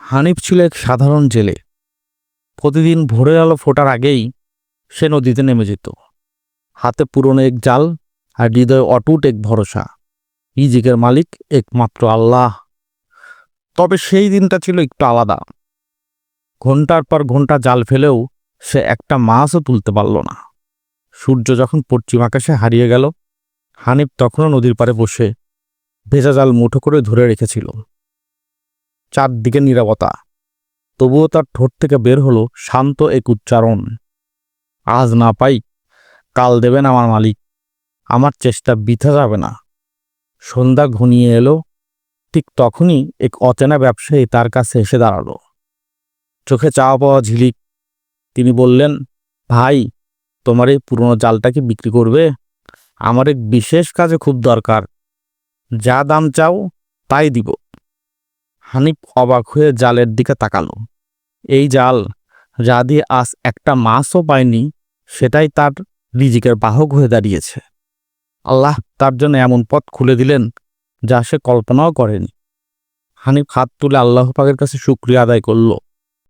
হানিফ ছিল এক সাধারণ জেলে। প্রতিদিন ভোরের আলো ফোটার আগেই সে নদীতে নেমে যেত। হাতে পুরনো এক জাল আর হৃদয়ে অটুট এক ভরসা, রিজিকের মালিক একমাত্র আল্লাহ। তবে সেই দিনটা ছিল একটু আলাদা। ঘন্টার পর ঘন্টা জাল ফেলেও সে একটা মাছও তুলতে পারল না। সূর্য যখন পশ্চিম আকাশে হারিয়ে গেল, হানিফ তখনও নদীর পাড়ে বসে ভেজা জাল মুঠো করে ধরে রেখেছিল। চারদিকে নীরবতা, তবুও তার ঠোঁট থেকে বের হলো শান্ত এক উচ্চারণ, আজ না পাই কাল দেবেন আমার মালিক, আমার চেষ্টা বৃথা যাবে না। সন্ধ্যা ঘনিয়ে এলো। ঠিক তখনই এক অচেনা ব্যবসায়ী তার কাছে এসে দাঁড়ালো, চোখে চাওয়া পাওয়া ঝিলিক। তিনি বললেন, ভাই, তোমার এই পুরনো জালটা কি বিক্রি করবে? আমার এক বিশেষ কাজে খুব দরকার, যা দাম চাও তাই দিব। হানিফ অবাক হয়ে জালের দিকে তাকালো। এই জাল, যা দিয়ে আজ একটা মাছও পায়নি, সেটাই তার রিজিকের বাহক হয়ে দাঁড়িয়েছে। আল্লাহ তার জন্য এমন পথ খুলে দিলেন যা সে কল্পনাও করেনি। হানিফ হাত তুলে আল্লাহ পাকের কাছে শুকরিয়া আদায় করল।